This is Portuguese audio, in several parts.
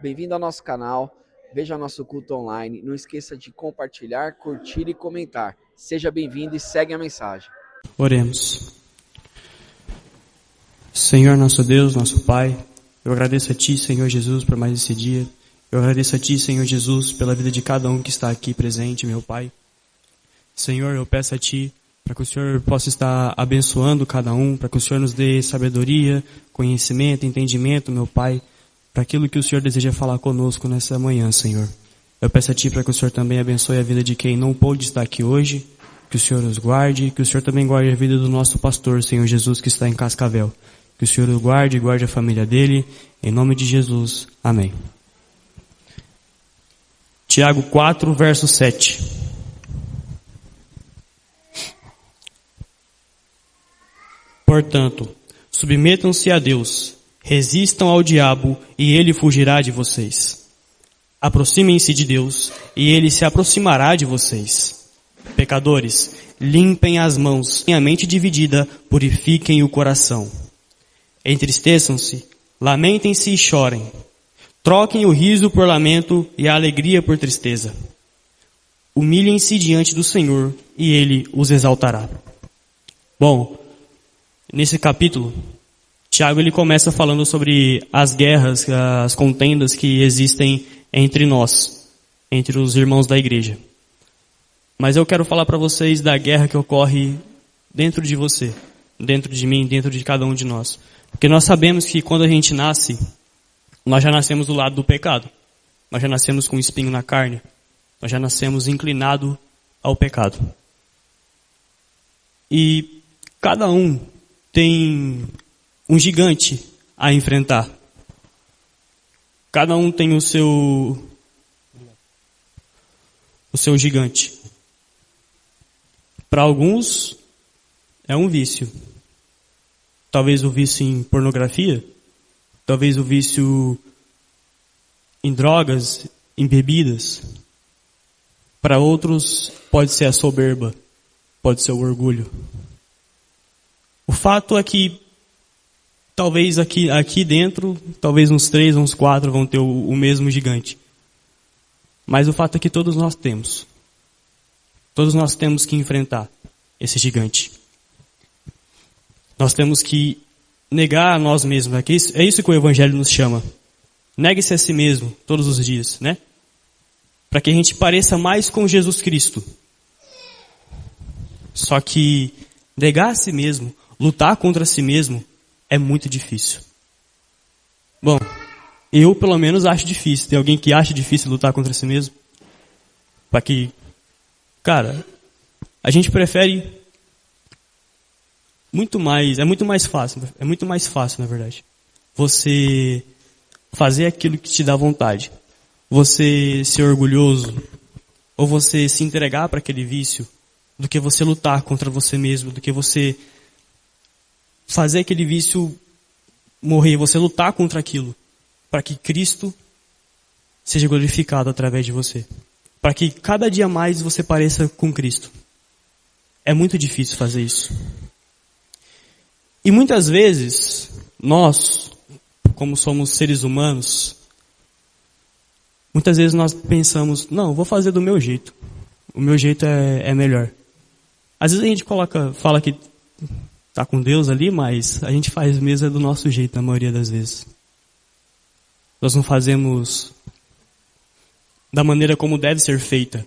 Bem-vindo ao nosso canal, veja nosso culto online, não esqueça de compartilhar, curtir e comentar. Seja bem-vindo e segue a mensagem. Oremos. Senhor nosso Deus, nosso Pai, eu agradeço a Ti, Senhor Jesus, por mais esse dia. Eu agradeço a Ti, Senhor Jesus, pela vida de cada um que está aqui presente, meu Pai. Senhor, eu peço a Ti para que o Senhor possa estar abençoando cada um, para que o Senhor nos dê sabedoria, conhecimento, entendimento, meu Pai, para aquilo que o Senhor deseja falar conosco nessa manhã, Senhor. Eu peço a Ti para que o Senhor também abençoe a vida de quem não pôde estar aqui hoje, que o Senhor os guarde, que o Senhor também guarde a vida do nosso pastor, Senhor Jesus, que está em Cascavel. Que o Senhor o guarde e guarde a família dele, em nome de Jesus. Amém. Tiago 4, verso 7. Portanto, submetam-se a Deus, resistam ao diabo e ele fugirá de vocês. Aproximem-se de Deus e ele se aproximará de vocês. Pecadores, limpem as mãos, e a mente dividida, purifiquem o coração. Entristeçam-se, lamentem-se e chorem. Troquem o riso por lamento e a alegria por tristeza. Humilhem-se diante do Senhor e ele os exaltará. Bom, nesse capítulo, Tiago ele começa falando sobre as guerras, as contendas que existem entre nós, entre os irmãos da igreja. Mas eu quero falar para vocês da guerra que ocorre dentro de você, dentro de mim, dentro de cada um de nós. Porque nós sabemos que quando a gente nasce, nós já nascemos do lado do pecado. Nós já nascemos com um espinho na carne. Nós já nascemos inclinado ao pecado. E cada um tem um gigante a enfrentar. Cada um tem o seu gigante. Para alguns é um vício. Talvez o vício em pornografia, talvez o vício em drogas, em bebidas. Para outros pode ser a soberba, pode ser o orgulho. O fato é que talvez aqui dentro, talvez uns 3, uns 4 vão ter o mesmo gigante. Mas o fato é que todos nós temos. Todos nós temos que enfrentar esse gigante. Nós temos que negar a nós mesmos. É isso que o Evangelho nos chama. Negue-se a si mesmo todos os dias, né? Para que a gente pareça mais com Jesus Cristo. Só que negar a si mesmo, lutar contra si mesmo, é muito difícil. Bom, eu pelo menos acho difícil. Tem alguém que acha difícil lutar contra si mesmo? Para que, cara, a gente prefere é muito mais fácil, na verdade, você fazer aquilo que te dá vontade, você ser orgulhoso, ou você se entregar para aquele vício, do que você lutar contra você mesmo, do que você fazer aquele vício morrer, você lutar contra aquilo, para que Cristo seja glorificado através de você, para que cada dia mais você pareça com Cristo. É muito difícil fazer isso. E muitas vezes, nós, como somos seres humanos, muitas vezes nós pensamos, não, vou fazer do meu jeito. O meu jeito é melhor. Às vezes a gente fala que está com Deus ali, mas a gente faz mesmo do nosso jeito, na maioria das vezes. Nós não fazemos da maneira como deve ser feita.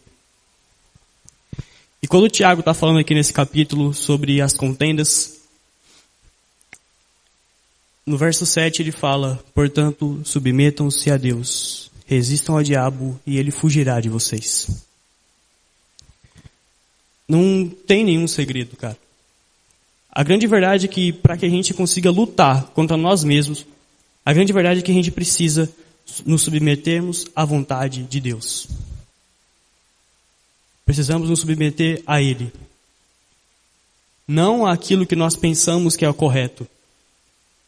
E quando o Tiago está falando aqui nesse capítulo sobre as contendas, no verso 7 ele fala, portanto, submetam-se a Deus, resistam ao diabo e ele fugirá de vocês. Não tem nenhum segredo, cara. A grande verdade é que para que a gente consiga lutar contra nós mesmos, a grande verdade é que a gente precisa nos submetermos à vontade de Deus. Precisamos nos submeter a Ele. Não àquilo que nós pensamos que é o correto.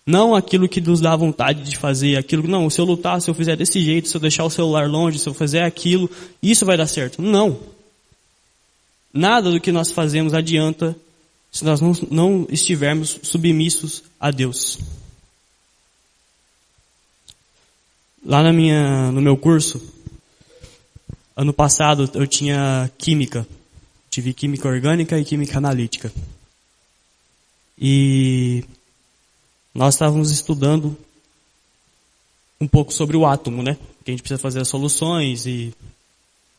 Não aquilo que nos dá vontade de fazer, não, se eu lutar, se eu fizer desse jeito, se eu deixar o celular longe, se eu fizer aquilo, isso vai dar certo. Não. Nada do que nós fazemos adianta se nós não estivermos submissos a Deus. Lá no meu curso, ano passado eu tinha química. Tive química orgânica e química analítica. E nós estávamos estudando um pouco sobre o átomo, né? Que a gente precisa fazer as soluções e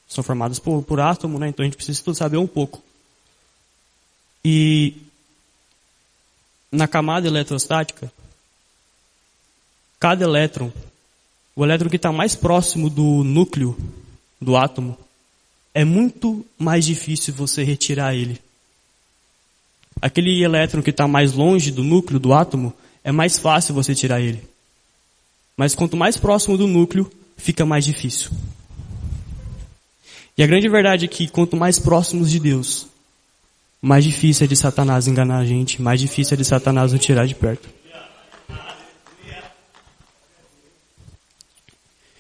são formadas por átomo, né? Então a gente precisa saber um pouco. E na camada eletrostática, cada elétron, o elétron que está mais próximo do núcleo do átomo, é muito mais difícil você retirar ele. Aquele elétron que está mais longe do núcleo do átomo, é mais fácil você tirar ele. Mas quanto mais próximo do núcleo, fica mais difícil. E a grande verdade é que quanto mais próximos de Deus, mais difícil é de Satanás enganar a gente, mais difícil é de Satanás nos tirar de perto.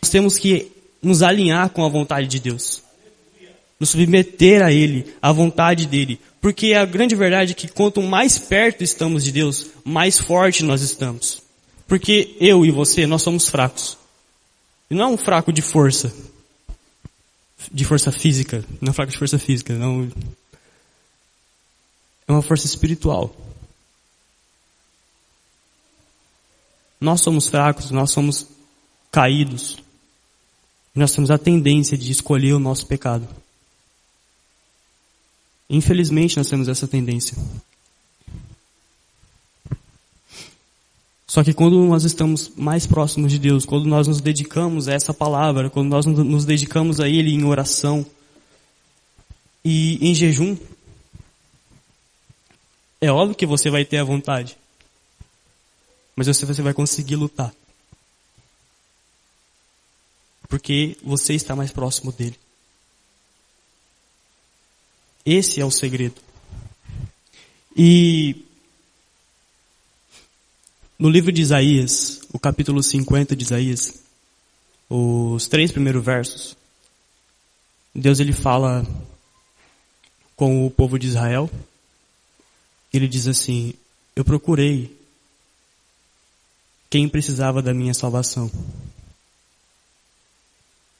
Nós temos que nos alinhar com a vontade de Deus. Nos submeter a Ele, à vontade dEle. Porque a grande verdade é que quanto mais perto estamos de Deus, mais forte nós estamos. Porque eu e você, nós somos fracos. E não é um fraco de força física. Não é fraco de força física, não. É uma força espiritual. Nós somos fracos, nós somos caídos. Nós temos a tendência de escolher o nosso pecado. Infelizmente nós temos essa tendência. Só que quando nós estamos mais próximos de Deus, quando nós nos dedicamos a essa palavra, quando nós nos dedicamos a Ele em oração e em jejum, é óbvio que você vai ter a vontade. Mas você vai conseguir lutar. Porque você está mais próximo dele. Esse é o segredo. E no livro de Isaías, o capítulo 50 de Isaías, os 3 primeiros versos, Deus ele fala com o povo de Israel. Ele diz assim: eu procurei quem precisava da minha salvação.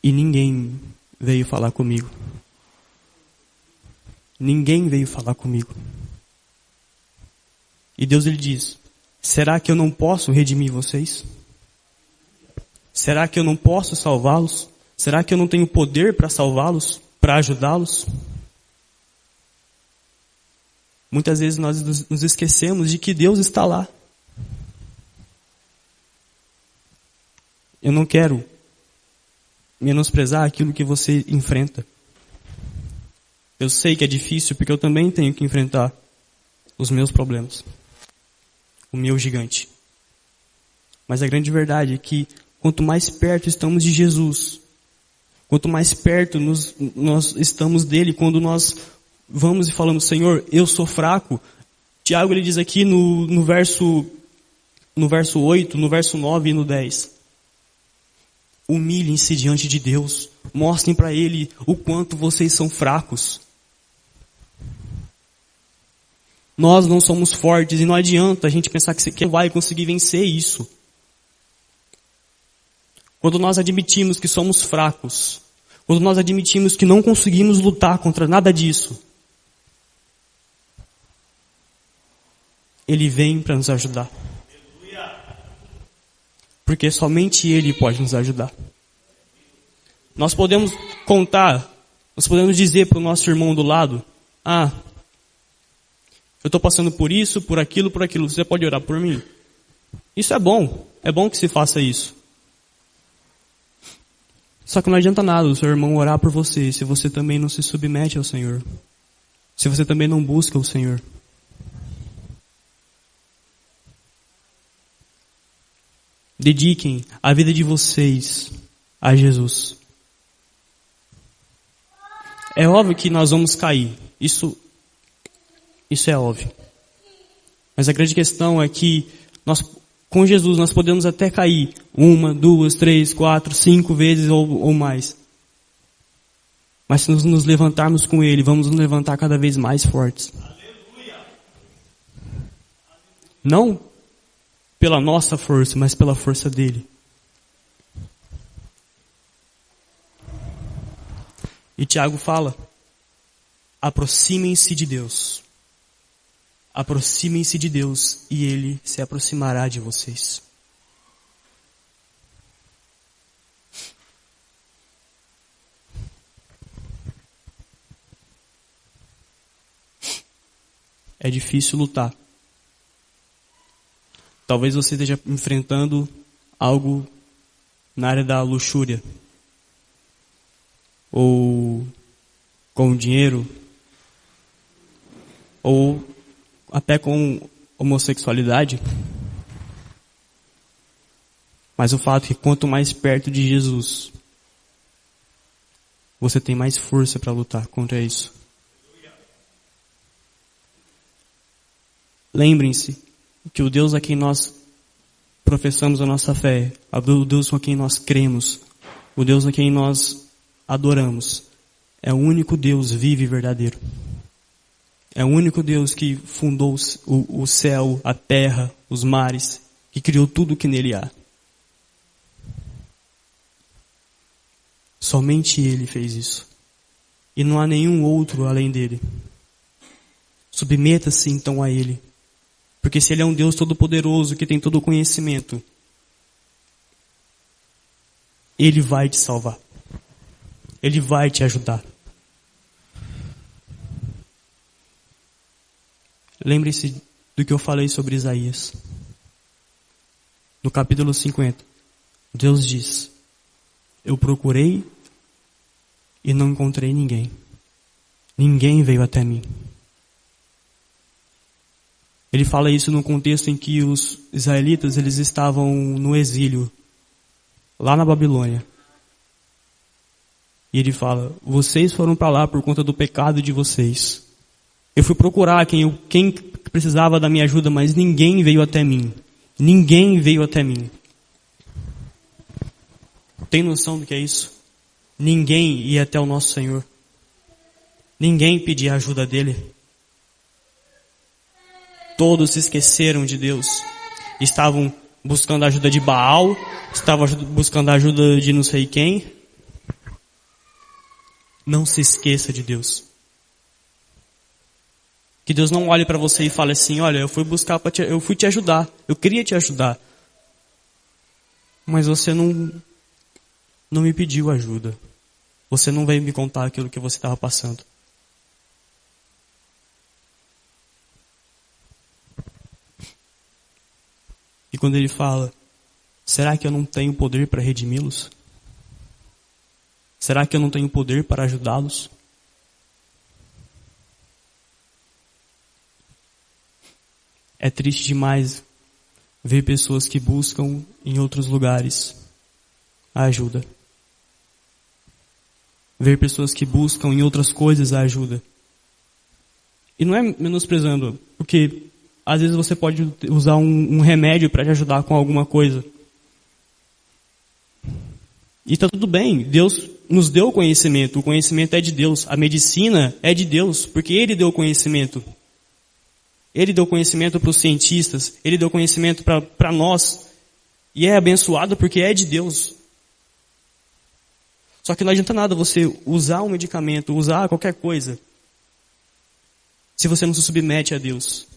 E ninguém veio falar comigo. Ninguém veio falar comigo. E Deus ele diz: será que eu não posso redimir vocês? Será que eu não posso salvá-los? Será que eu não tenho poder para salvá-los? Para ajudá-los? Muitas vezes nós nos esquecemos de que Deus está lá. Eu não quero menosprezar aquilo que você enfrenta. Eu sei que é difícil porque eu também tenho que enfrentar os meus problemas. O meu gigante. Mas a grande verdade é que quanto mais perto estamos de Jesus, quanto mais perto nós estamos dele, quando nós vamos e falamos: Senhor, eu sou fraco. Tiago ele diz aqui no verso 8, no verso 9 e no 10. Humilhem-se diante de Deus. Mostrem para Ele o quanto vocês são fracos. Nós não somos fortes e não adianta a gente pensar que vai conseguir vencer isso. Quando nós admitimos que somos fracos, quando nós admitimos que não conseguimos lutar contra nada disso, Ele vem para nos ajudar. Porque somente Ele pode nos ajudar. Nós podemos contar, nós podemos dizer para o nosso irmão do lado: eu estou passando por isso, por aquilo, você pode orar por mim? Isso é bom que se faça isso. Só que não adianta nada o seu irmão orar por você, se você também não se submete ao Senhor. Se você também não busca o Senhor. Dediquem a vida de vocês a Jesus. É óbvio que nós vamos cair. Isso é óbvio. Mas a grande questão é que com Jesus nós podemos até cair 1, 2, 3, 4, 5 vezes ou mais. Mas se nos levantarmos com Ele, vamos nos levantar cada vez mais fortes. Não pela nossa força, mas pela força dele. E Tiago fala: aproximem-se de Deus. Aproximem-se de Deus e Ele se aproximará de vocês. É difícil lutar. Talvez você esteja enfrentando algo na área da luxúria, ou com dinheiro, ou até com homossexualidade. Mas o fato é que quanto mais perto de Jesus, você tem mais força para lutar contra isso. Lembrem-se que o Deus a quem nós professamos a nossa fé, o Deus com quem nós cremos, o Deus a quem nós adoramos, é o único Deus vivo e verdadeiro. É o único Deus que fundou o céu, a terra, os mares, que criou tudo o que nele há. Somente Ele fez isso. E não há nenhum outro além dele. Submeta-se então a Ele. Porque se Ele é um Deus todo-poderoso, que tem todo o conhecimento, Ele vai te salvar. Ele vai te ajudar. Lembre-se do que eu falei sobre Isaías. No capítulo 50, Deus diz: eu procurei e não encontrei ninguém. Ninguém veio até mim. Ele fala isso no contexto em que os israelitas eles estavam no exílio, lá na Babilônia. E ele fala: vocês foram para lá por conta do pecado de vocês. Eu fui procurar quem precisava da minha ajuda, mas ninguém veio até mim. Ninguém veio até mim. Tem noção do que é isso? Ninguém ia até o nosso Senhor. Ninguém pedia a ajuda dele. Todos se esqueceram de Deus. Estavam buscando a ajuda de Baal, estavam buscando a ajuda de não sei quem. Não se esqueça de Deus. Que Deus não olhe para você e fale assim: olha, eu fui te ajudar, eu queria te ajudar, mas você não me pediu ajuda. Você não veio me contar aquilo que você estava passando. E quando ele fala: será que eu não tenho poder para redimi-los? Será que eu não tenho poder para ajudá-los? É triste demais ver pessoas que buscam em outros lugares a ajuda. Ver pessoas que buscam em outras coisas a ajuda. E não é menosprezando, porque às vezes você pode usar um remédio para te ajudar com alguma coisa. E está tudo bem, Deus nos deu conhecimento, o conhecimento é de Deus, a medicina é de Deus, porque Ele deu conhecimento. Ele deu conhecimento para os cientistas, Ele deu conhecimento para nós, e é abençoado porque é de Deus. Só que não adianta nada você usar um medicamento, usar qualquer coisa, se você não se submete a Deus.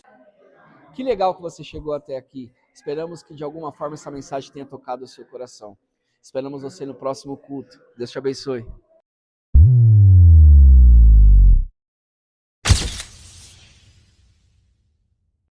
Que legal que você chegou até aqui. Esperamos que de alguma forma essa mensagem tenha tocado o seu coração. Esperamos você no próximo culto. Deus te abençoe.